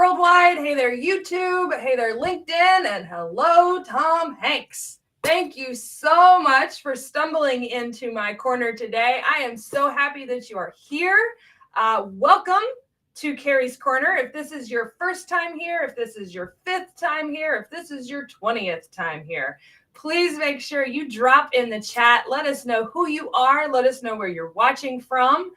Worldwide. Hey there, YouTube. Hey there, LinkedIn. And hello, Tom Hanks. Thank you so much for stumbling into my corner today. I am so happy that you are here. Welcome to Kari's Corner. If this is your first time here, if this is your 5th time here, if this is your 20th time here, please make sure you drop in the chat. Let us know who you are. Let us know where you're watching from.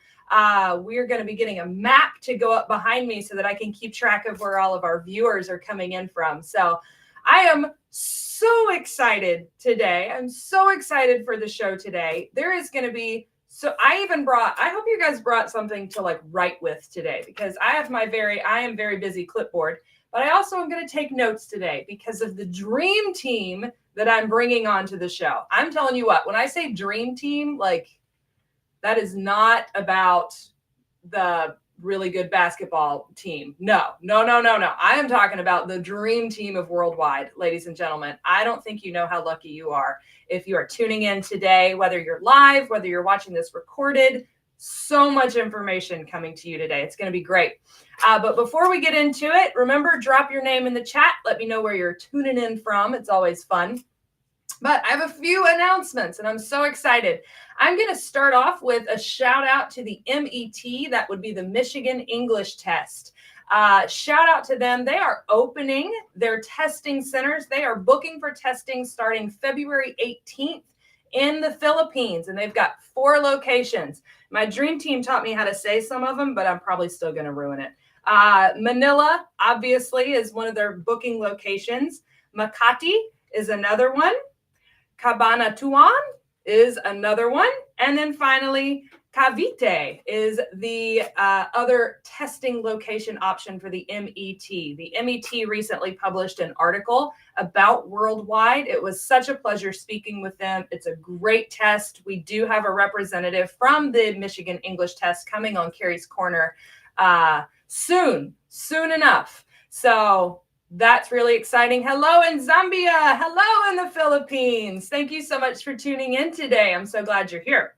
We're going to be getting a map to go up behind me so that I can keep track of where all of our viewers are coming in from. So I am so excited today. I'm so excited for the show today. There is going to be, I hope you guys brought something to like write with today, because I am very busy clipboard, but I also am going to take notes today because of the dream team that I'm bringing onto the show. I'm telling you what, when I say dream team, like, that is not about the really good basketball team. No. I am talking about the dream team of Worldwide, ladies and gentlemen. I don't think you know how lucky you are if you are tuning in today, whether you're live, whether you're watching this recorded. So much information coming to you today. It's going to be great. But before we get into it, remember, drop your name in the chat. Let me know where you're tuning in from. It's always fun. But I have a few announcements, and I'm so excited. I'm going to start off with a shout out to the MET. That would be the Michigan English Test. Shout out to them. They are opening their testing centers. They are booking for testing starting February 18th in the Philippines, and they've got 4 locations. My dream team taught me how to say some of them, but I'm probably still going to ruin it. Manila, obviously, is one of their booking locations. Makati is another one. Cabanatuan is another one. And then finally, Cavite is the other testing location option for the MET. The MET recently published an article about Worldwide. It was such a pleasure speaking with them. It's a great test. We do have a representative from the Michigan English Test coming on Kari's Corner soon enough. So that's really exciting. Hello in Zambia. Hello in the Philippines. Thank you so much for tuning in today. I'm so glad you're here.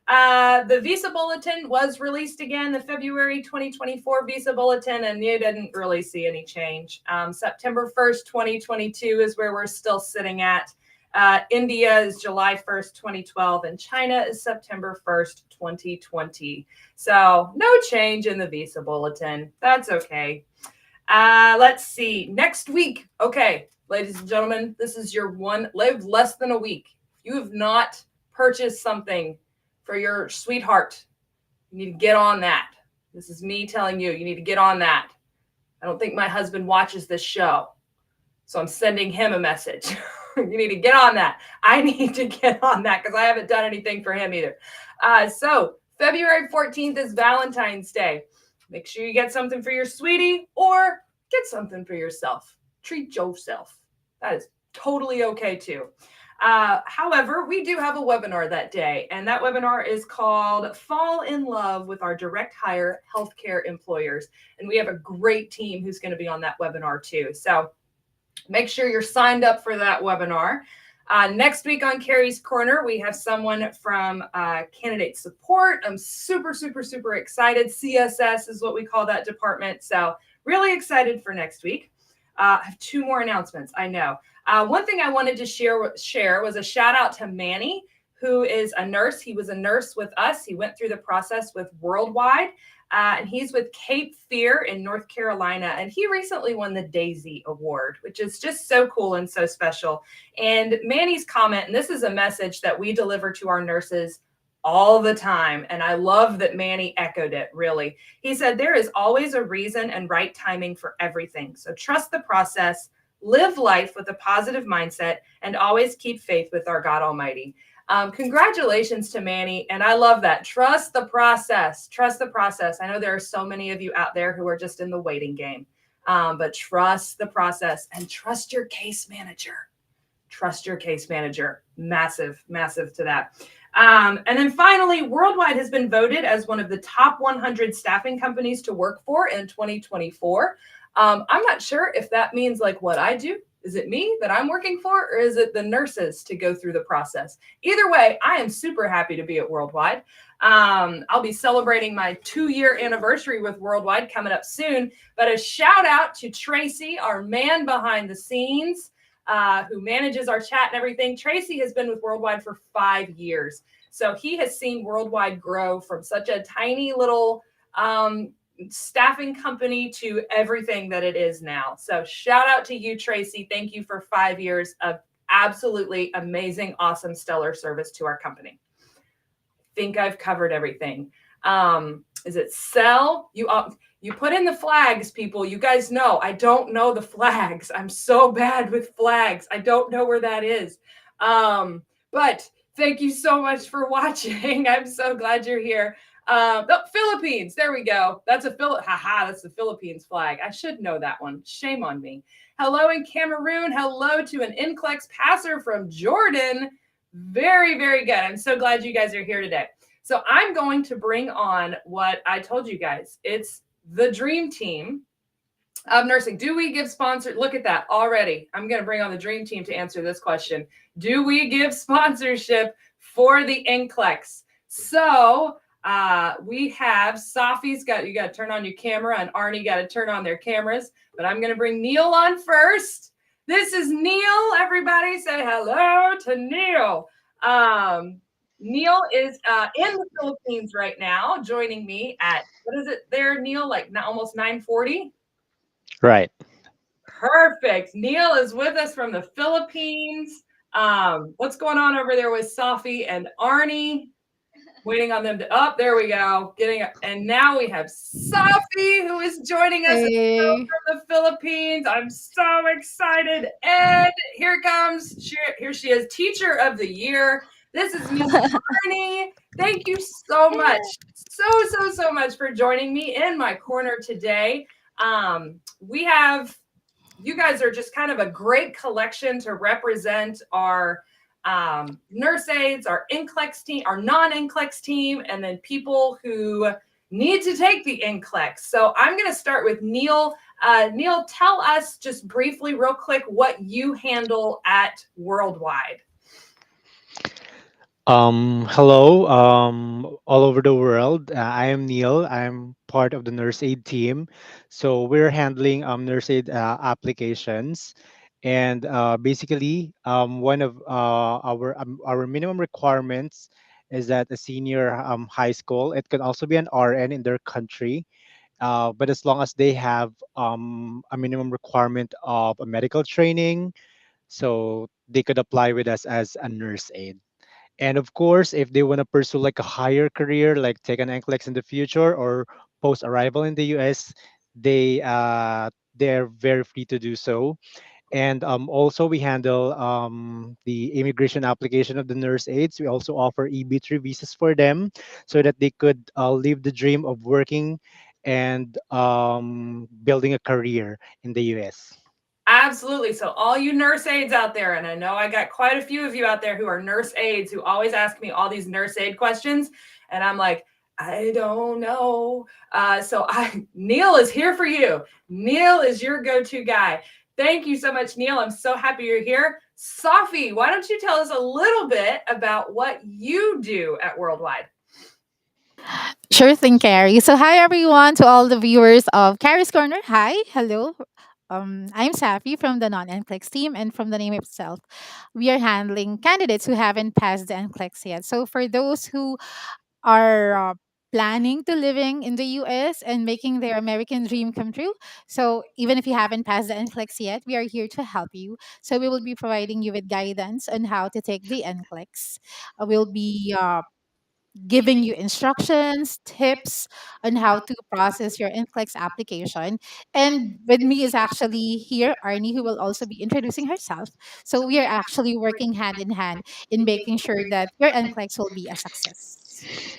The visa bulletin was released again, the February 2024 visa bulletin, and you didn't really see any change. September 1st, 2022 is where we're still sitting at. India is July 1st, 2012, and China is September 1st, 2020. So no change in the visa bulletin. That's okay. Let's see. Next week. Okay, ladies and gentlemen, this is your less than a week. If you have not purchased something for your sweetheart, you need to get on that. This is me telling you, you need to get on that. I don't think my husband watches this show, so I'm sending him a message. You need to get on that. I need to get on that because I haven't done anything for him either. So February 14th is Valentine's Day. Make sure you get something for your sweetie or get something for yourself. Treat yourself. That is totally okay too. However, we do have a webinar that day, and that webinar is called Fall in Love with Our Direct Hire Healthcare Employers. And we have a great team who's going to be on that webinar too. So make sure you're signed up for that webinar. Next week on Kari's Corner, we have someone from candidate support. I'm super excited. CSS is what we call that department. So really excited for next week. I have 2 more announcements. I know. One thing I wanted to share was a shout out to Manny, who is a nurse. He was a nurse with us. He went through the process with Worldwide. And he's with Cape Fear in North Carolina. And he recently won the Daisy Award, which is just so cool and so special. And Manny's comment, and this is a message that we deliver to our nurses all the time. And I love that Manny echoed it, really. He said, there is always a reason and right timing for everything. So trust the process, live life with a positive mindset, and always keep faith with our God Almighty. Congratulations to Manny. And I love that. Trust the process. Trust the process. I know there are so many of you out there who are just in the waiting game, but trust the process and trust your case manager. Trust your case manager. Massive to that. And then finally, Worldwide has been voted as one of the top 100 staffing companies to work for in 2024. I'm not sure if that means like what I do Is it me that I'm working for, or is it the nurses to go through the process? Either way, I am super happy to be at Worldwide. I'll be celebrating my 2-year anniversary with Worldwide coming up soon. But a shout out to Tracy, our man behind the scenes, who manages our chat and everything. Tracy has been with Worldwide for 5 years. So he has seen Worldwide grow from such a tiny little staffing company to everything that it is now. So shout out to you, Tracy. Thank you for 5 years of absolutely amazing, awesome, stellar service to our company. I think I've covered everything. Is it sell? You put in the flags, people. You guys know I don't know the flags. I'm so bad with flags. I don't know where that is. But thank you so much for watching. I'm so glad you're here. The Philippines. There we go. That's that's the Philippines flag. I should know that one. Shame on me. Hello in Cameroon. Hello to an NCLEX passer from Jordan. Very, very good. I'm so glad you guys are here today. So I'm going to bring on what I told you guys. It's the dream team of nursing. Do we give sponsor? Look at that already. I'm going to bring on the dream team to answer this question. Do we give sponsorship for the NCLEX? So we have Safi's you got to turn on your camera, and Arnie got to turn on their cameras. But I'm going to bring Neil on first. This is Neil. Everybody say hello to Neil. Neil is in the Philippines right now, joining me at, what is it there, Neil? Like almost 9:40? Right. Perfect. Neil is with us from the Philippines. What's going on over there with Safi and Arnie? Waiting on them to there we go. And now we have Safi, who is joining us Hey. from the Philippines. I'm so excited. And here comes, here she is, Teacher of the Year. This is Miss Kari. Thank you so much, so much for joining me in my corner today. You guys are just kind of a great collection to represent our nurse aides, our NCLEX team, our non-NCLEX team, and then people who need to take the NCLEX. So I'm going to start with Neil. Neil, tell us just briefly, real quick, what you handle at Worldwide. Hello, all over the world. I am Neil. I'm part of the nurse aid team. So we're handling nurse aid applications, and basically, one of our minimum requirements is that a senior high school. It can also be an RN in their country, but as long as they have a minimum requirement of a medical training, so they could apply with us as a nurse aid. And of course, if they want to pursue like a higher career, like take an NCLEX in the future or post arrival in the US, they're very free to do so. And also, we handle the immigration application of the nurse aides. We also offer EB3 visas for them so that they could live the dream of working and building a career in the US. Absolutely. So all you nurse aides out there, and I know I got quite a few of you out there who are nurse aides who always ask me all these nurse aid questions. And I'm like, I don't know. Neil is here for you. Neil is your go-to guy. Thank you so much, Neil. I'm so happy you're here. Safi, why don't you tell us a little bit about what you do at Worldwide? Sure thing, Kari. So, hi everyone to all the viewers of Kari's Corner. Hi, hello. I'm Safi from the non-NCLEX team, and from the name itself, we are handling candidates who haven't passed the NCLEX yet. So, for those who are planning to living in the US and making their American dream come true, so even if you haven't passed the NCLEX yet, we are here to help you. So, we will be providing you with guidance on how to take the NCLEX. We'll be giving you instructions, tips on how to process your NCLEX application. And with me is actually here Arnie, who will also be introducing herself. So we are actually working hand in hand in making sure that your NCLEX will be a success.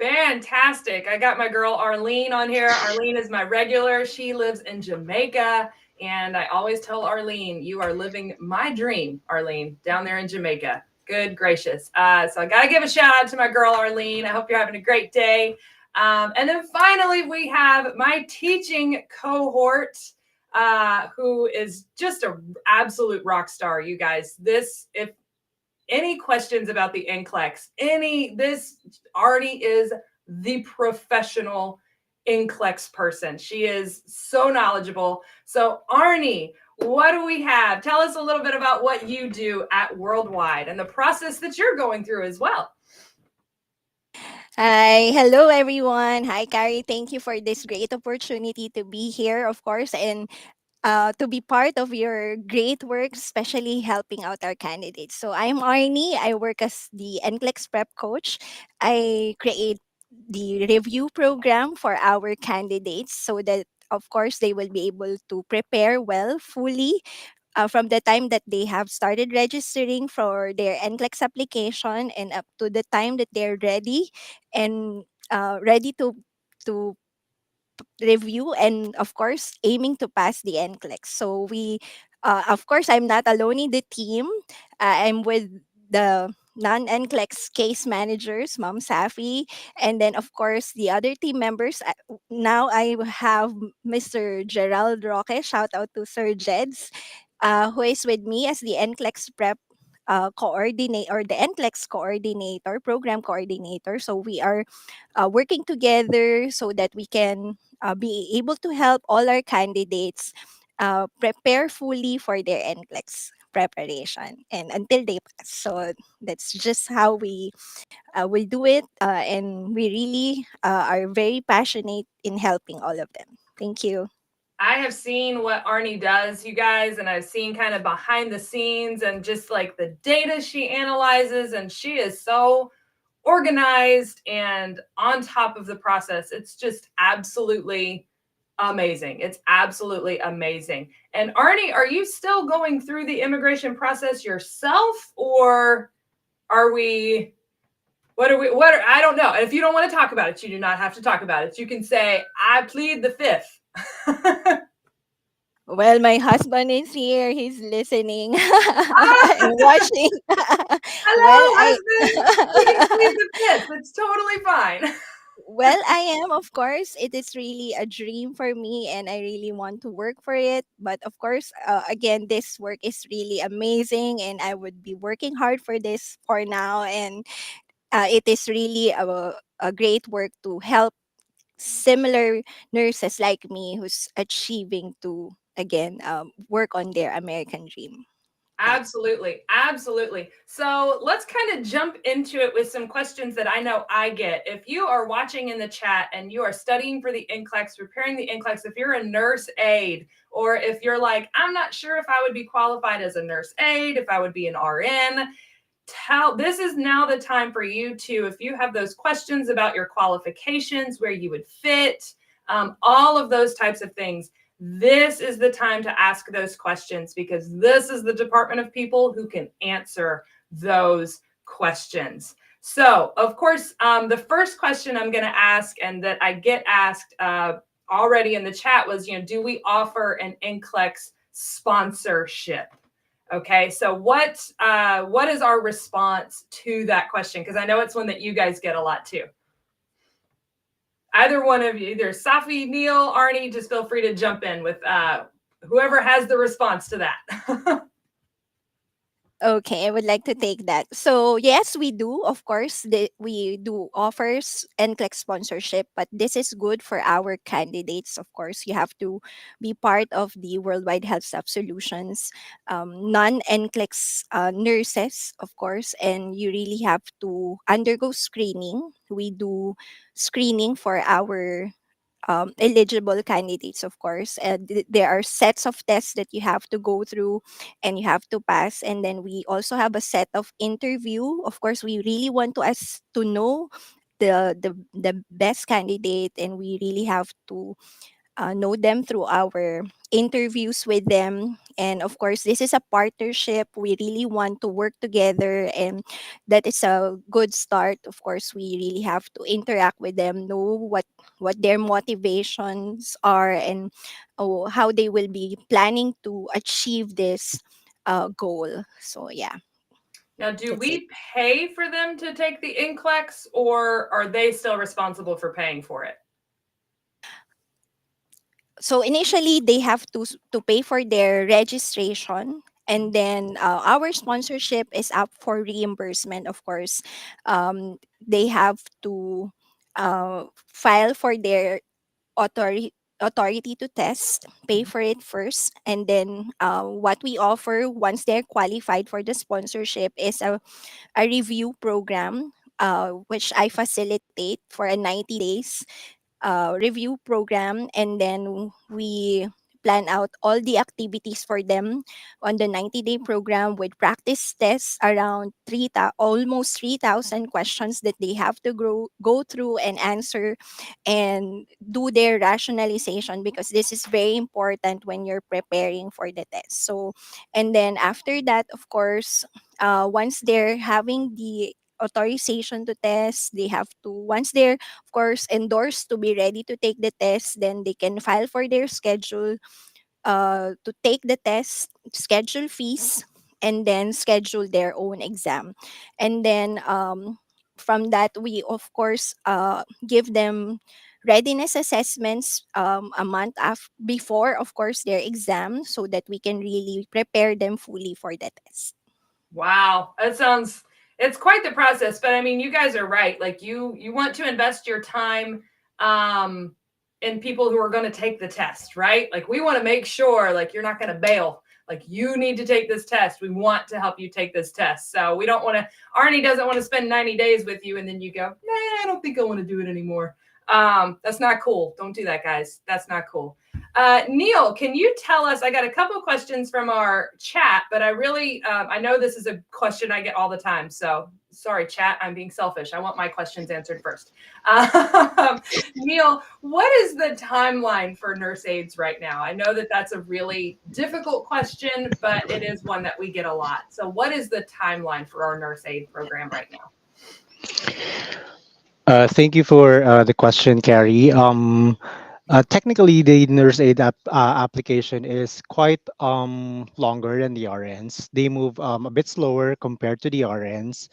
Fantastic. I got my girl Arlene on here. Arlene is my regular. She lives in Jamaica. And I always tell Arlene, you are living my dream, Arlene, down there in Jamaica. Good gracious. So I got to give a shout out to my girl Arlene. I hope you're having a great day. And then finally, we have my teaching cohort. who is just a absolute rock star. You guys, if any questions about the NCLEX, this Arnie is the professional NCLEX person. She is so knowledgeable. So Arnie, what do we have? Tell us a little bit about what you do at Worldwide and the process that you're going through as well. Hi, hello everyone. Hi, Kari. Thank you for this great opportunity to be here, of course, and to be part of your great work, especially helping out our candidates. So I'm Arnie. I work as the NCLEX prep coach. I create the review program for our candidates so that of course they will be able to prepare well fully from the time that they have started registering for their NCLEX application and up to the time that they're ready and ready to review and of course aiming to pass the NCLEX. So we of course I'm not alone in the team. I'm with the non-NCLEX case managers, Mom Safi, and then of course the other team members. Now I have Mr. Gerald Roque. Shout out to Sir Jeds, who is with me as the NCLEX prep coordinator or the NCLEX coordinator, program coordinator. So we are working together so that we can be able to help all our candidates prepare fully for their NCLEX preparation and until they pass. So that's just how we do it, and we really are very passionate in helping all of them. Thank you. I have seen what Arnie does, you guys, and I've seen kind of behind the scenes and just like the data she analyzes, and she is so organized and on top of the process. It's just absolutely amazing. It's absolutely amazing. And Arnie, are you still going through the immigration process yourself, or are we? I don't know. If you don't want to talk about it, you do not have to talk about it. You can say, I plead the fifth. Well, my husband is here. He's listening Ah, and watching. well, hello, I husband. You can plead the fifth. It's totally fine. well, I am, of course. It is really a dream for me, and I really want to work for it. But of course, again, this work is really amazing, and I would be working hard for this for now. And it is really a great work to help similar nurses like me who's achieving to again work on their American dream. That's Absolutely. Absolutely. So let's kind of jump into it with some questions that I know I get. If you are watching in the chat and you are studying for the NCLEX, preparing the NCLEX, if you're a nurse aide, or if you're like, I'm not sure if I would be qualified as a nurse aide, if I would be an RN, this is now the time for you to, if you have those questions about your qualifications, where you would fit, all of those types of things, this is the time to ask those questions, because this is the department of people who can answer those questions. So, of course, the first question I'm going to ask, and that I get asked already in the chat, was, do we offer an NCLEX sponsorship? Okay, so what is our response to that question? Because I know it's one that you guys get a lot too. Either one of you, either Safi, Neil, Arnie, just feel free to jump in with whoever has the response to that. Okay, I would like to take that. So yes, we do. Of course, we do offers NCLEX sponsorship, but this is good for our candidates. Of course, you have to be part of the Worldwide Health Staff Solutions, non-NCLEX nurses, of course, and you really have to undergo screening. We do screening for our eligible candidates, of course. There are sets of tests that you have to go through and you have to pass. And then we also have a set of interview. Of course, we really want to know the best candidate, and we really have to know them through our interviews with them. And of course, this is a partnership. We really want to work together, and that is a good start. Of course, we really have to interact with them, know what their motivations are, and how they will be planning to achieve this goal. So yeah, Now, do that's it. we pay for them to take the NCLEX, or are they still responsible for paying for it? So initially they have to pay for their registration, and then our sponsorship is up for reimbursement. Of course, they have to file for their authority authority to test, pay for it first, and then what we offer once they're qualified for the sponsorship is a review program, which I facilitate for a 90 days review program, and then we plan out all the activities for them on the 90-day program with practice tests around almost 3,000 questions that they have to go through and answer and do their rationalization, because this is very important when you're preparing for the test. So, and then after that, of course, once they're having the authorization to test, they have to, once they're of course endorsed to be ready to take the test, then they can file for their schedule to take the test, schedule fees, and then schedule their own exam. And then from that, we of course give them readiness assessments a month before, of course, their exam, so that we can really prepare them fully for the test. Wow, that sounds, it's quite the process, but I mean, you guys are right. Like you want to invest your time um in people who are going to take the test, right? Like we want to make sure like you're not going to bail. Like you need to take this test. We want to help you take this test. So we don't want to, Arnie doesn't want to spend 90 days with you and then you go, "Nah, I don't think I want to do it anymore." That's not cool. Don't do that, guys. That's not cool. Neil, can you tell us? I got a couple of questions from our chat, but I really, I know this is a question I get all the time. So sorry, chat, I'm being selfish. I want my questions answered first. Neil, what is the timeline for nurse aides right now? I know that that's a really difficult question, but it is one that we get a lot. So what is the timeline for our nurse aid program right now? Thank you for the question, Carrie. Technically, the nurse aid application is quite longer than the RNs. They move a bit slower compared to the RNs.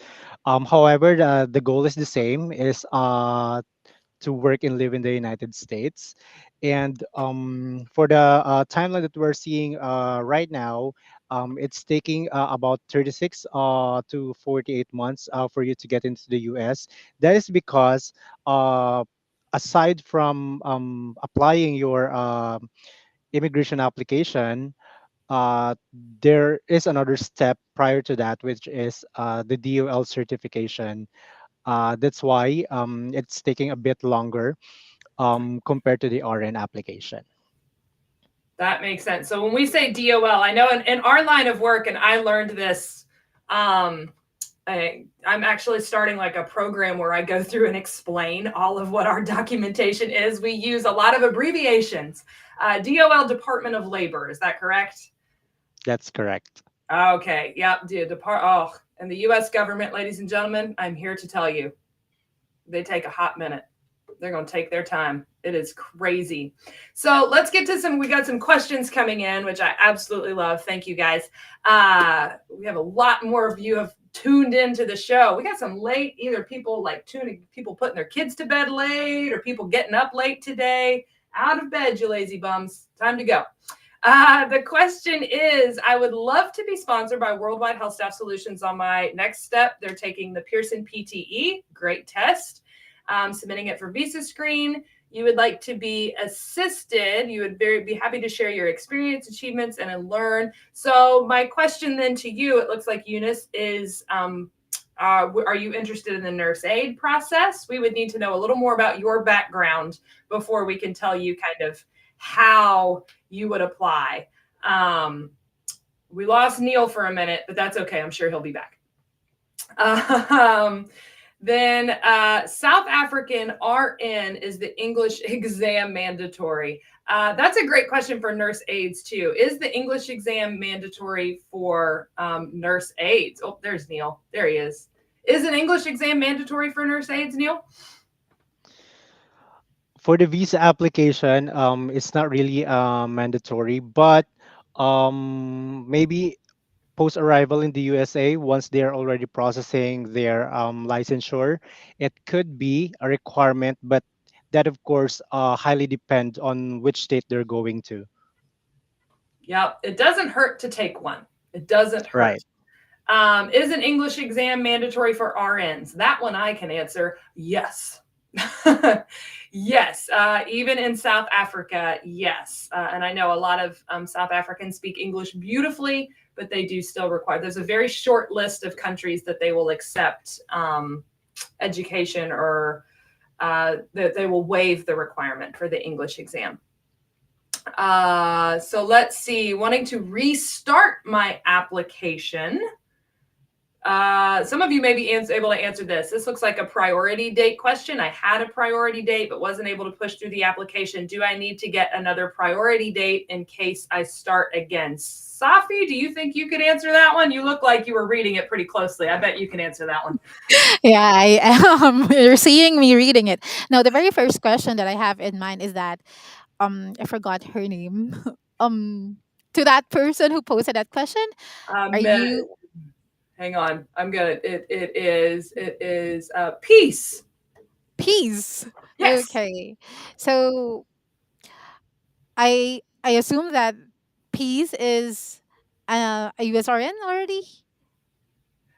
However, the goal is the same: is to work and live in the United States. And for the timeline that we're seeing right now, it's taking about 36 to 48 months for you to get into the US. That is because aside from applying your immigration application, uh, there is another step prior to that, which is the DOL certification. That's why it's taking a bit longer compared to the RN application. That makes sense. So when we say DOL, I know in our line of work, and I learned this, um, I'm actually starting like a program where I go through and explain all of what our documentation is. We use a lot of abbreviations. DOL, Department of Labor, is that correct? That's correct. Okay, yep, oh, and the U.S. government, ladies and gentlemen, I'm here to tell you, they take a hot minute. They're going to take their time. It is crazy. So let's get to we got some questions coming in, which I absolutely love. Thank you guys. We have a lot more of you have tuned into the show. We got some late, either people like people putting their kids to bed late or people getting up late today. Out of bed, you lazy bums. Time to go. The question is, I would love to be sponsored by Worldwide Health Staff Solutions on my next step. They're taking the Pearson PTE, great test, submitting it for Visa Screen. You would like to be assisted. You would be happy to share your experience, achievements, and learn. So my question then to you, it looks like Eunice is, are you interested in the nurse aid process? We would need to know a little more about your background before we can tell you kind of how you would apply. We lost Neil for a minute, but that's okay. I'm sure he'll be back. Then South African RN, is the English exam mandatory? That's a great question for nurse aides too. Is the English exam mandatory for nurse aides? Oh, there's Neil. There he is. Is an English exam mandatory for nurse aides, Neil? For the visa application, it's not really mandatory, but maybe post arrival in the USA, once they're already processing their licensure, it could be a requirement, but that of course highly depend on which state they're going to. Yep. It doesn't hurt to take one. It doesn't hurt. Right. Is an English exam mandatory for RNs? That one I can answer yes. Yes. Even in South Africa, yes. And I know a lot of South Africans speak English beautifully, but they do still require, there's a very short list of countries that they will accept education or that they will waive the requirement for the English exam. So let's see, wanting to restart my application. Some of you may be able to answer this. This looks like a priority date question. I had a priority date, but wasn't able to push through the application. Do I need to get another priority date in case I start again? Safi, do you think you could answer that one? You look like you were reading it pretty closely. I bet you can answer that one. Yeah, I am. You're seeing me reading it. Now, the very first question that I have in mind is that I forgot her name. Um, to that person who posted that question, are Me- you Hang on. I'm gonna. It is peace. peace? Yes. Okay, so I assume that peace is a USRN already.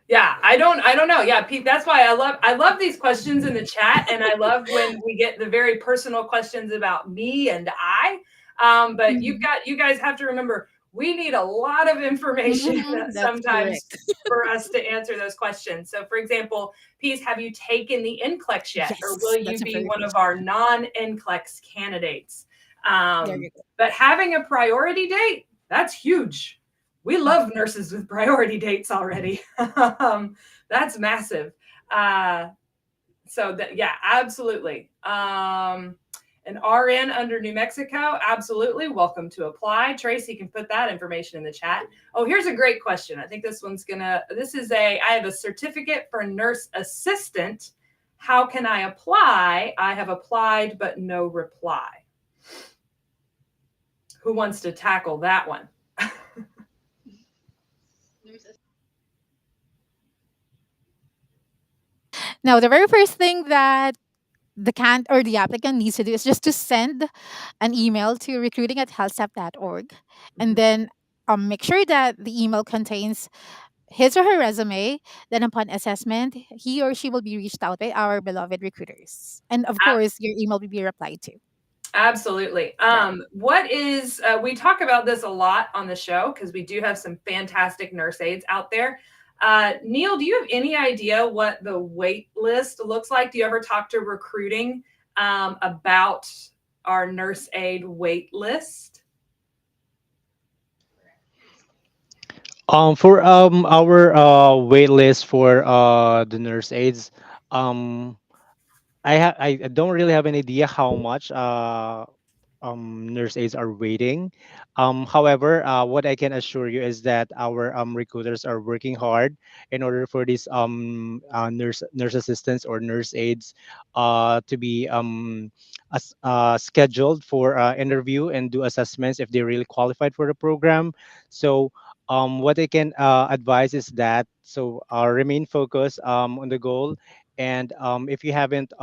Yeah, I don't know. Yeah, Pete, that's why I love these questions in the chat, and I love when we get the very personal questions about me and I. But Mhm. you guys have to remember we need a lot of information Mhm, that's sometimes correct. for us to answer those questions. So for example, Peace, have you taken the NCLEX yet? Or will Yes, you that's a be very one of first our question. non-NCLEX candidates? There Um, you go. but having a priority date, that's huge. We love nurses with priority dates already. That's massive. Uh, so that, yeah, absolutely. An RN under New Mexico, absolutely. Welcome to apply. Tracy can put that information in the chat. Oh, here's a great question. I think this one's I have a certificate for nurse assistant. How can I apply? I have applied, but no reply. Who wants to tackle that one? Now, the very first thing that the applicant needs to do is just to send an email to recruiting@healthstaff.org, and then make sure that the email contains his or her resume. Then, upon assessment, he or she will be reached out by our beloved recruiters, and of course, your email will be replied to. Absolutely. Right. What is, we talk about this a lot on the show because we do have some fantastic nurse aides out there. Neil, do you have any idea what the wait list looks like? Do you ever talk to recruiting about our nurse aide wait list? For our wait list for the nurse aides, um I don't really have an idea how much nurse aides are waiting. However, what I can assure you is that our recruiters are working hard in order for these nurse assistants or nurse aides to be scheduled for interview and do assessments if they're really qualified for the program. So what I can advise is that remain focused on the goal, and if you haven't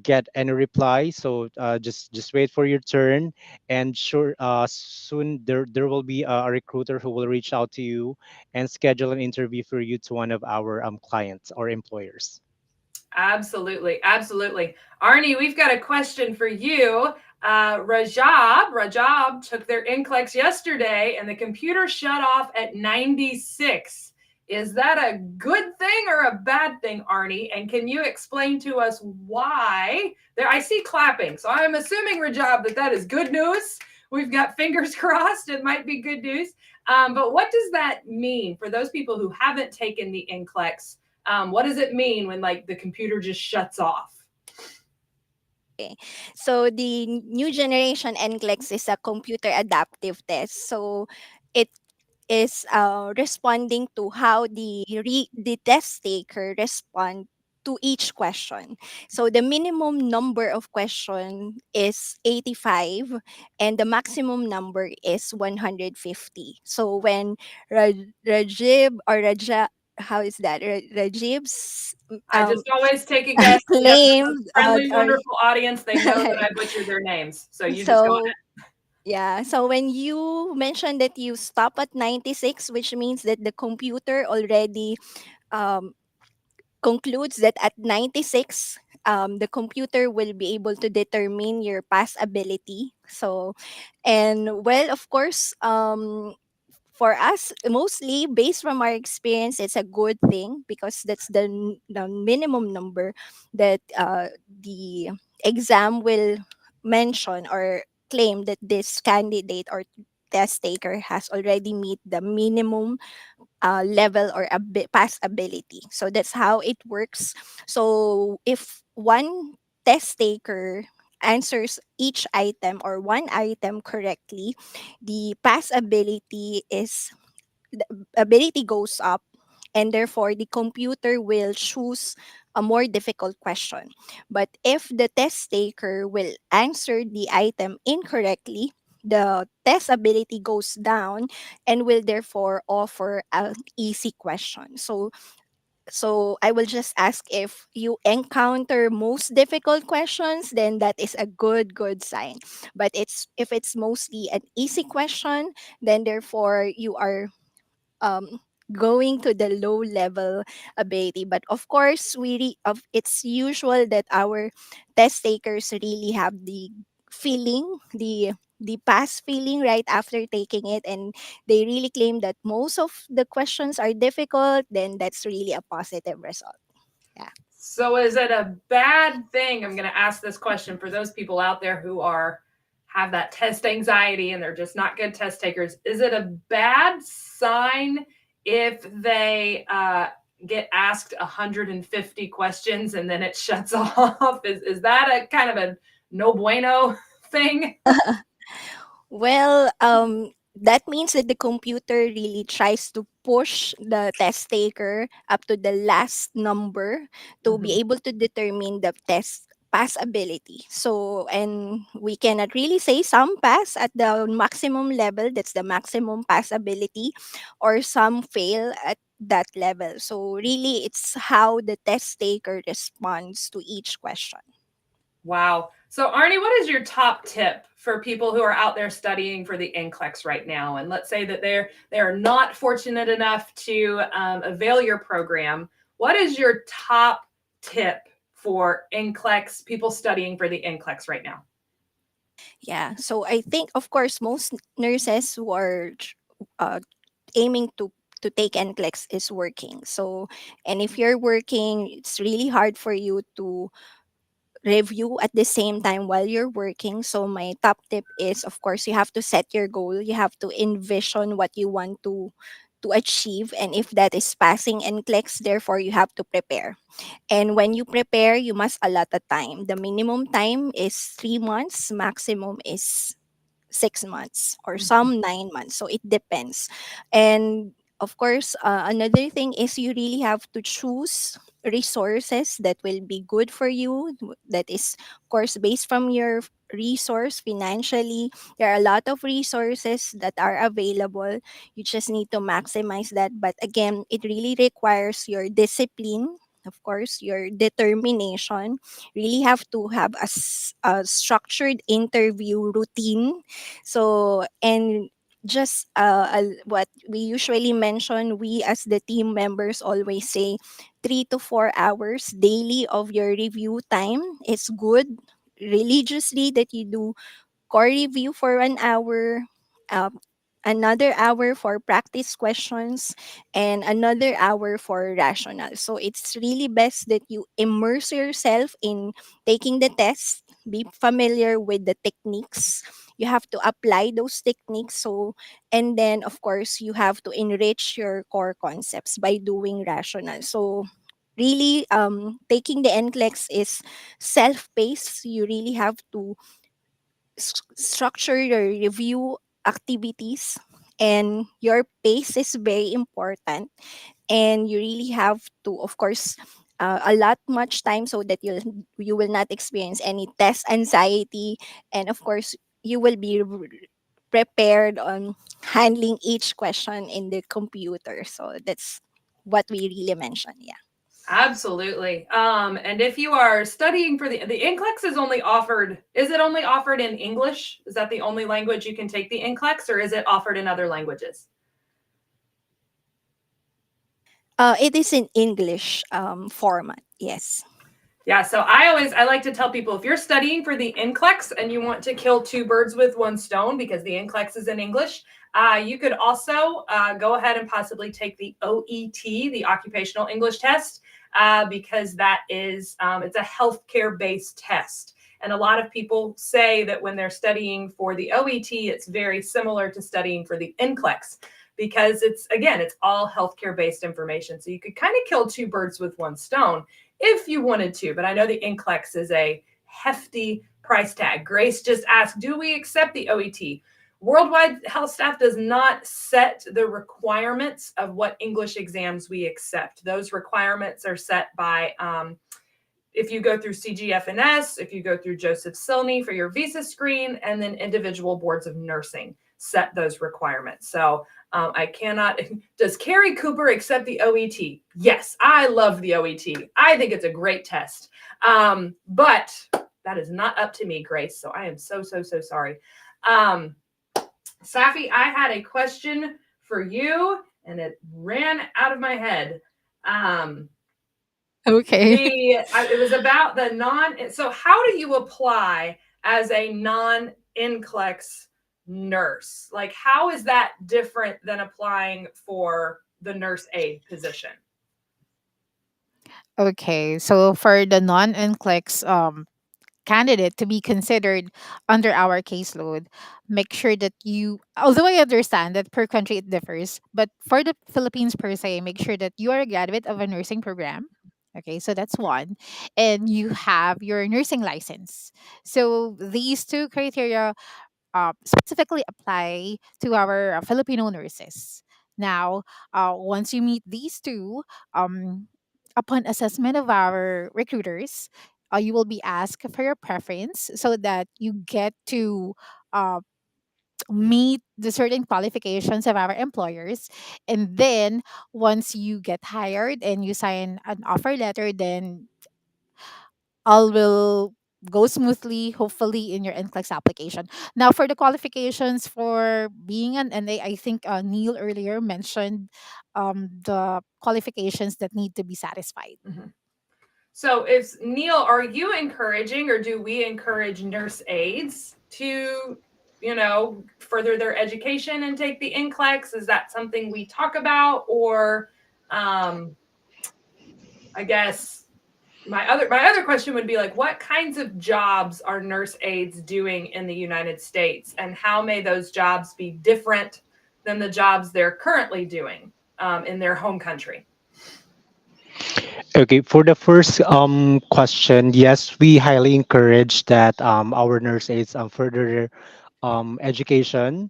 get any reply, just wait for your turn, and sure soon there will be a recruiter who will reach out to you and schedule an interview for you to one of our clients or employers. Absolutely. Absolutely. Arnie, we've got a question for you. Rajab took their NCLEX yesterday and the computer shut off at 96. Is that a good thing or a bad thing, Arnie? And can you explain to us why? There, I see clapping. So I'm assuming, Rajab, that is good news. We've got fingers crossed. It might be good news. But what does that mean for those people who haven't taken the NCLEX? What does it mean when like the computer just shuts off? Okay. So the new generation NCLEX is a computer adaptive test. So it is responding to how the test taker respond to each question. So the minimum number of question is 85 and the maximum number is 150. So when Rajib or how is that, Rajib's I just always take a guess. Yes, claim, a friendly, or wonderful audience. They know that I butchered their names. So you just go so ahead. yeah, so when you mentioned that you stop at 96, which means that the computer already um, concludes that at 96, the computer will be able to determine your pass ability. So, and well, of course, for us, mostly based from our experience, it's a good thing because that's the minimum number that the exam will mention or claim that this candidate or test taker has already meet the minimum level or past ability. So that's how it works. So if one test taker answers each item or one item correctly, the pass ability is the ability goes up, and therefore the computer will choose a more difficult question. But if the test taker will answer the item incorrectly, the test ability goes down and will therefore offer an easy question. So I will just ask, if you encounter most difficult questions, then that is a good sign. But it's if it's mostly an easy question, then therefore you are um going to the low level ability. But of course, it's usual that our test takers really have the feeling, the past feeling right after taking it, and they really claim that most of the questions are difficult, then that's really a positive result. Yeah. So is it a bad thing? I'm going to ask this question for those people out there who are have that test anxiety and they're just not good test takers. Is it a bad sign if they get asked 150 questions and then it shuts off? Is that a kind of a no bueno thing? Well, that means that the computer really tries to push the test taker up to the last number to be Mhm. able to determine the test pass ability. So, and we cannot really say some pass at the maximum level, that's the maximum pass ability, or some fail at that level. So, really, it's how the test taker responds to each question. Wow. So, Arnie, what is your top tip for people who are out there studying for the NCLEX right now? And let's say that they're not fortunate enough to avail your program. What is your top tip for NCLEX people studying for the NCLEX right now? Yeah. So I think, of course, most nurses who are aiming to take NCLEX is working. So, and if you're working, it's really hard for you to review at the same time while you're working. So my top tip is, of course, you have to set your goal. You have to envision what you want to achieve, and if that is passing NCLEX, therefore you have to prepare. And when you prepare, you must allot a time. The minimum time is 3 months, maximum is 6 months, or some 9 months. So it depends. And of course, another thing is you really have to choose resources that will be good for you. That is, of course, based from your resource financially. There are a lot of resources that are available. You just need to maximize that. But again, it really requires your discipline. Of course, your determination. Really have to have a structured interview routine. So, and just what we usually mention, we as the team members always say 3 to 4 hours daily of your review time is good. Religiously, that you do core review for 1 hour, um, another hour for practice questions, and another hour for rational. So it's really best that you immerse yourself in taking the test, be familiar with the techniques. You have to apply those techniques. So, and then of course, you have to enrich your core concepts by doing rational. So, really, taking the NCLEX is self-paced. You really have to structure your review activities, and your pace is very important, and you really have to, of course, allot much time so that you will not experience any test anxiety, and of course you will be prepared on handling each question in the computer. So that's what we really mentioned. Yeah. Absolutely. And if you are studying for the NCLEX is only offered, is it only offered in English? Is that the only language you can take the NCLEX, or is it offered in other languages? It is in English format. Yes. Yeah, so I like to tell people, if you're studying for the NCLEX and you want to kill two birds with one stone, because the NCLEX is in English, you could also go ahead and possibly take the OET, the Occupational English Test, because that is it's a healthcare based test. And a lot of people say that when they're studying for the OET, it's very similar to studying for the NCLEX, because it's all healthcare based information. So you could kind of kill two birds with one stone if you wanted to. But I know the NCLEX is a hefty price tag. Grace just asked, do we accept the OET? Worldwide HealthStaff does not set the requirements of what English exams we accept. Those requirements are set by if you go through CGFNS, if you go through Joseph Silney for your visa screen, and then individual boards of nursing set those requirements. So I cannot. Does Kari Cooper accept the OET? Yes, I love the OET. I think it's a great test. But that is not up to me, Grace. So I am so sorry. Safi, I had a question for you, and it ran out of my head. Okay. It was about the so how do you apply as a non-NCLEX nurse? Like, how is that different than applying for the nurse aide position? Okay. So for the non-NCLEX candidate to be considered under our caseload, make sure that you, although I understand that per country it differs, but for the Philippines per se, make sure that you are a graduate of a nursing program. Okay, so that's one. And you have your nursing license. So these two criteria specifically apply to our Filipino nurses. Now, once you meet these two, upon assessment of our recruiters, you will be asked for your preference so that you get to uh, meet the certain qualifications of our employers. And then once you get hired and you sign an offer letter, then all will go smoothly, hopefully, in your NCLEX application. Now, for the qualifications for being an NA, I think Neil earlier mentioned the qualifications that need to be satisfied. Mm-hmm. So, if Neil, are you encouraging, or do we encourage nurse aides to, further their education and take the NCLEX? Is that something we talk about, or I guess my other question would be, like, what kinds of jobs are nurse aides doing in the United States, and how may those jobs be different than the jobs they're currently doing in their home country? Okay, for the first question, yes, we highly encourage that our nurse aides further their education,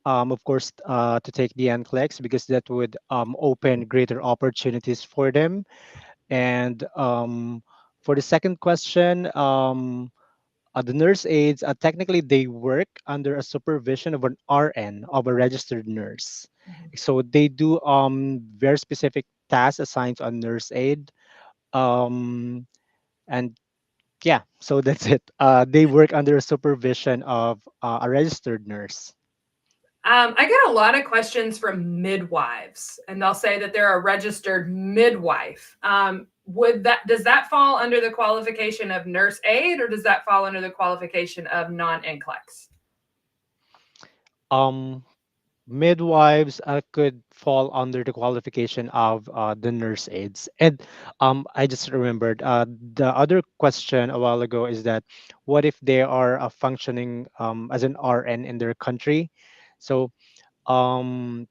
of course, to take the NCLEX, because that would open greater opportunities for them. And for the second question, the nurse aides, technically, they work under a supervision of an RN, of a registered nurse. Mhm. So they do very specific tasks assigned on nurse aid. Um, and yeah, so that's it. They work under a supervision of a registered nurse. I get a lot of questions from midwives, and they'll say that they're a registered midwife. Does that fall under the qualification of nurse aide, or does that fall under the qualification of non-NCLEX? Um, Midwives could fall under the qualification of the nurse aides. And I just remembered the other question a while ago is that what if they are functioning as an RN in their country? So um,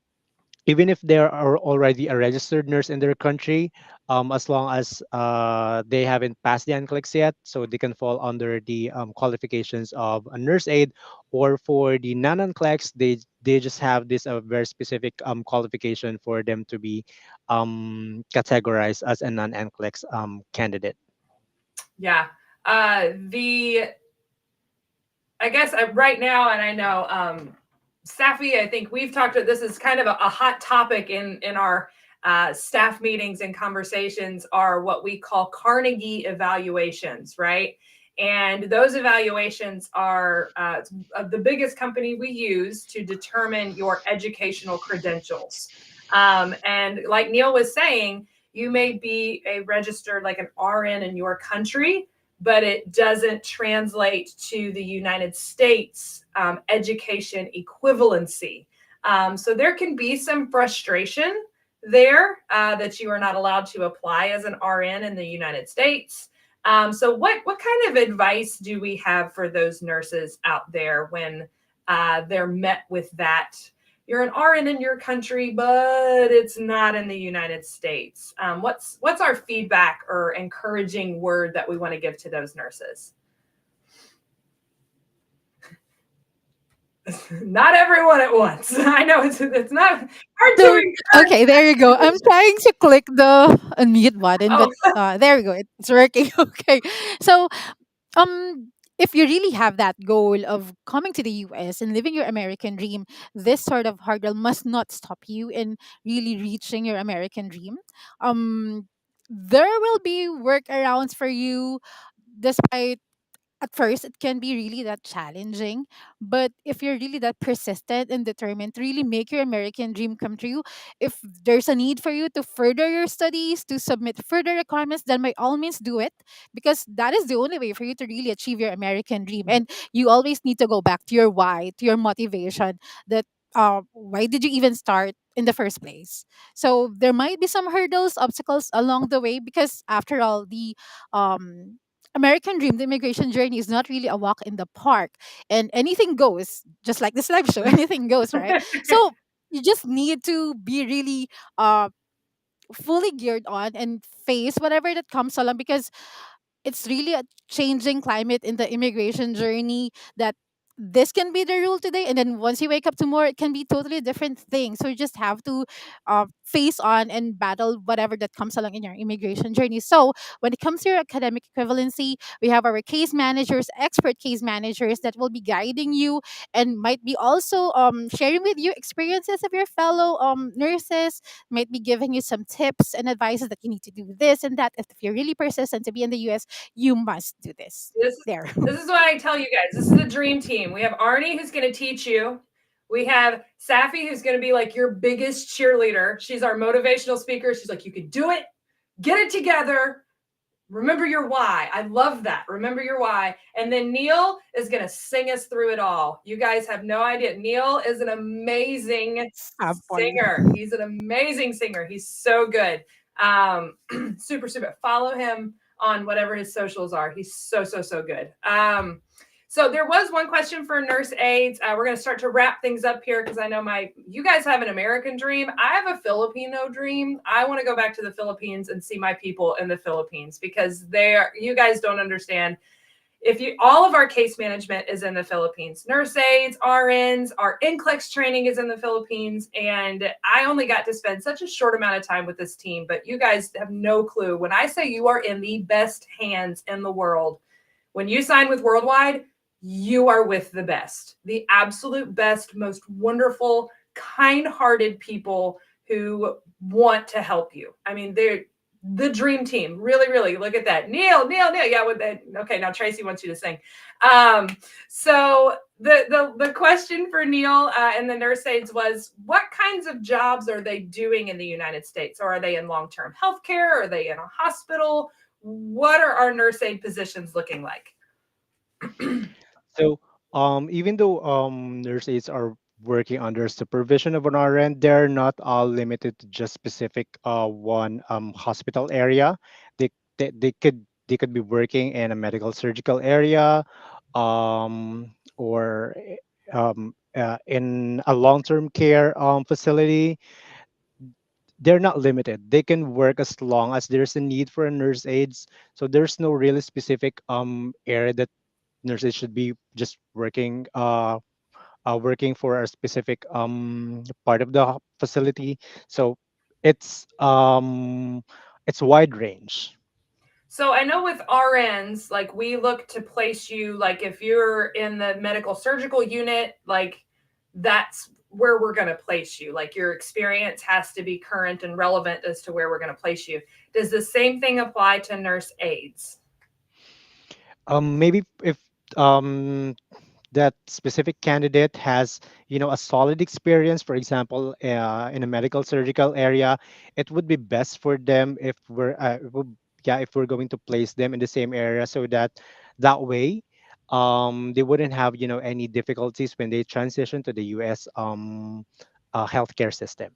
even if they are already a registered nurse in their country, as long as they haven't passed the NCLEX yet, so they can fall under the qualifications of a nurse aide, or for the non-NCLEX, they just have this very specific qualification for them to be categorized as a non-NCLEX candidate. Yeah. The I guess right now, and I know Safi, I think we've talked about this is kind of a hot topic in our staff meetings and conversations are what we call Carnegie evaluations, right? And those evaluations are the biggest company we use to determine your educational credentials. And like Neil was saying, you may be a registered like an RN in your country, but it doesn't translate to the United States education equivalency. So there can be some frustration there that you are not allowed to apply as an RN in the United States. So what kind of advice do we have for those nurses out there when they're met with that? You're an RN in your country, but it's not in the United States. What's our feedback or encouraging word that we want to give to those nurses? Not everyone at once. I know it's not hard to So encourage. okay, there you go. I'm trying to click the unmute button, Oh, but there we go. It's working. Okay. So if you really have that goal of coming to the US and living your American dream, this sort of hurdle must not stop you in really reaching your American dream. There will be workarounds for you despite at first it can be really that challenging, but if you're really that persistent and determined to really make your American dream come true, if there's a need for you to further your studies, to submit further requirements, then by all means do it, because that is the only way for you to really achieve your American dream. And you always need to go back to your why, to your motivation, that why did you even start in the first place. So there might be some hurdles, obstacles along the way, because after all, the um American Dream, the immigration journey is not really a walk in the park, and anything goes, just like this live show, anything goes, right? So you just need to be really uh fully geared on and face whatever that comes along, because it's really a changing climate in the immigration journey, that this can be the rule today, and then once you wake up tomorrow it can be totally different thing. So you just have to face on and battle whatever that comes along in your immigration journey. So when it comes to your academic equivalency, we have our case managers, expert case managers, that will be guiding you and might be also sharing with you experiences of your fellow nurses, might be giving you some tips and advices that you need to do this and that. If you're really persistent to be in the US, you must do this. This There. this is what I tell you guys. This is a dream team. We have Arnie who's going to teach you. We have Safi who's going to be like your biggest cheerleader. She's our motivational speaker. She's like, you can do it. Get it together. Remember your why. I love that. Remember your why. And then Neil is going to sing us through it all. You guys have no idea. Neil is an amazing Have fun. singer. He's an amazing singer. He's so good. Super, super. Follow him on whatever his socials are. He's so, so, so good. So there was one question for nurse aides. We're going to start to wrap things up here because I know you guys have an American dream. I have a Filipino dream. I want to go back to the Philippines and see my people in the Philippines because you guys don't understand. All of our case management is in the Philippines. Nurse aides, RNs, our NCLEX training is in the Philippines. And I only got to spend such a short amount of time with this team, but you guys have no clue. When I say you are in the best hands in the world, when you sign with Worldwide, you are with the best, the absolute best, most wonderful, kind-hearted people who want to help you. I mean, they're the dream team. Really, really look at that. Neil. Yeah, with that. Okay, now Tracy wants you to sing. So the question for Neil and the nurse aides was, what kinds of jobs are they doing in the United States? Or are they in long-term healthcare? Are they in a hospital? What are our nurse aide positions looking like? So, even though nurse aides are working under supervision of an RN, they're not all limited to just specific one hospital area. They, they could be working in a medical surgical area, or in a long term care facility. They're not limited. They can work as long as there's a need for a nurse aides. So there's no really specific area that nurses should be just working for a specific part of the facility. So it's it's wide range. So I know with RNs, like we look to place you, like if you're in the medical surgical unit, like that's where we're going to place you. Like your experience has to be current and relevant as to where we're going to place you. Does the same thing apply to nurse aides? Maybe if um, that specific candidate has, a solid experience, for example, in a medical surgical area, it would be best for them if if we're going to place them in the same area, so that way they wouldn't have, any difficulties when they transition to the US healthcare system.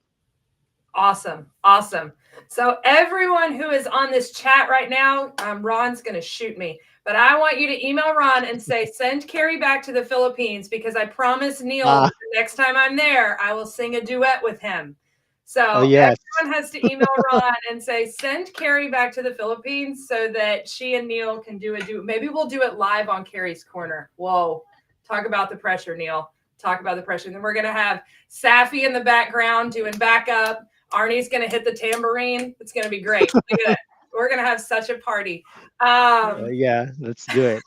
Awesome. Awesome. So everyone who is on this chat right now, Ron's going to shoot me, but I want you to email Ron and say, send Kari back to the Philippines, because I promise Neil Ah, that the next time I'm there, I will sing a duet with him. oh So yes. everyone has to email Ron and say, send Kari back to the Philippines so that she and Neil can do a duet. Maybe we'll do it live on Kari's Corner. Whoa. Talk about the pressure, Neil. Talk about the pressure. And then we're going to have Safi in the background doing backup. Arnie's going to hit the tambourine. It's going to be great. Look at it. We're going to have such a party. Yeah, let's do it.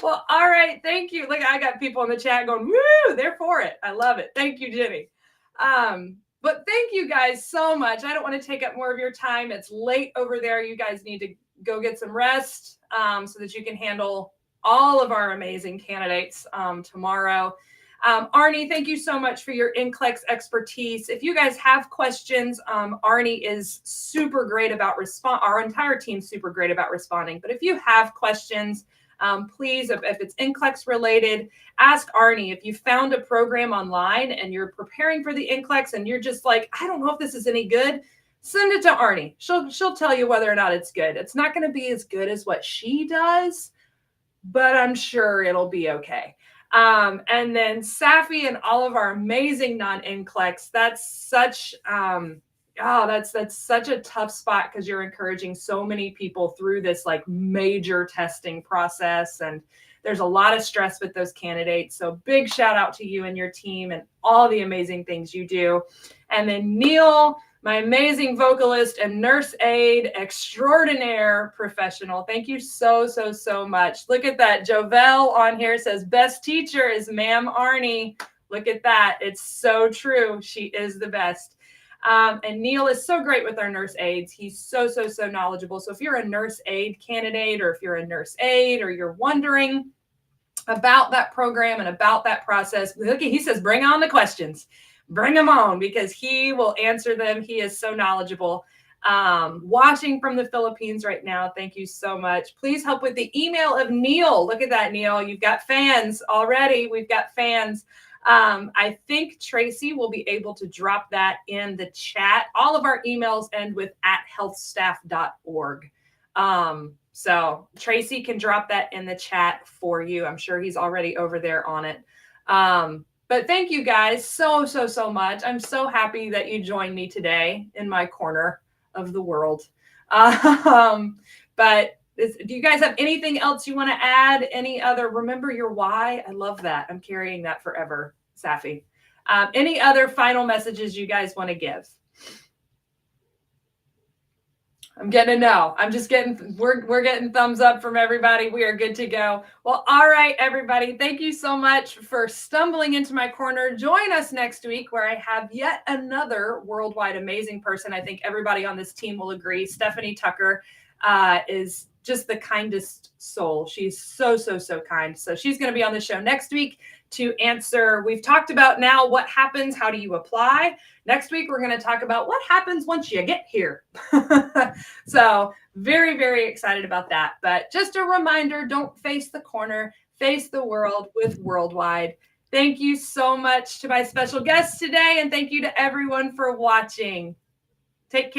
Well, all right. Thank you. Look, I got people in the chat going, woo, they're for it. I love it. Thank you, Jenny. But thank you guys so much. I don't want to take up more of your time. It's late over there. You guys need to go get some rest so that you can handle all of our amazing candidates tomorrow. Arnie, thank you so much for your NCLEX expertise. If you guys have questions, Arnie is super great about our entire team's super great about responding. But if you have questions, please, if it's NCLEX related, ask Arnie. If you found a program online and you're preparing for the NCLEX and you're just like, I don't know if this is any good, send it to Arnie. She'll tell you whether or not it's good. It's not going to be as good as what she does, but I'm sure it'll be okay. And then Safi and all of our amazing non-NCLEX, that's such that's such a tough spot, because you're encouraging so many people through this like major testing process, and there's a lot of stress with those candidates. So big shout out to you and your team and all the amazing things you do. And then Neil, my amazing vocalist and nurse aide extraordinaire professional. Thank you so, so, so much. Look at that. Jovel on here says, best teacher is Ma'am Arnie. Look at that. It's so true. She is the best. And Neil is so great with our nurse aides. He's so, so, so knowledgeable. So if you're a nurse aide candidate, or if you're a nurse aide, or you're wondering about that program and about that process, look, he says, bring on the questions. Bring them on, because he will answer them. He is so knowledgeable. Watching from the Philippines right now. Thank you so much. Please help with the email of Neil. Look at that, Neil. You've got fans already. We've got fans. I think Tracy will be able to drop that in the chat. All of our emails end with @healthstaff.org. So Tracy can drop that in the chat for you. I'm sure he's already over there on it. But thank you guys so, so, so much. I'm so happy that you joined me today in my corner of the world. But do you guys have anything else you want to add? Any other, remember your why? I love that. I'm carrying that forever, Safi. Any other final messages you guys want to give? I'm getting a no. I'm just getting, we're getting thumbs up from everybody. We are good to go. Well, all right, everybody. Thank you so much for stumbling into my corner. Join us next week, where I have yet another worldwide amazing person. I think everybody on this team will agree. Stephanie Tucker is just the kindest soul. She's so, so, so kind. So she's going to be on the show next week to answer. We've talked about now what happens, how do you apply? Next week, we're going to talk about what happens once you get here. So very, very excited about that. But just a reminder, don't face the corner, face the world with Worldwide. Thank you so much to my special guests today. And thank you to everyone for watching. Take care.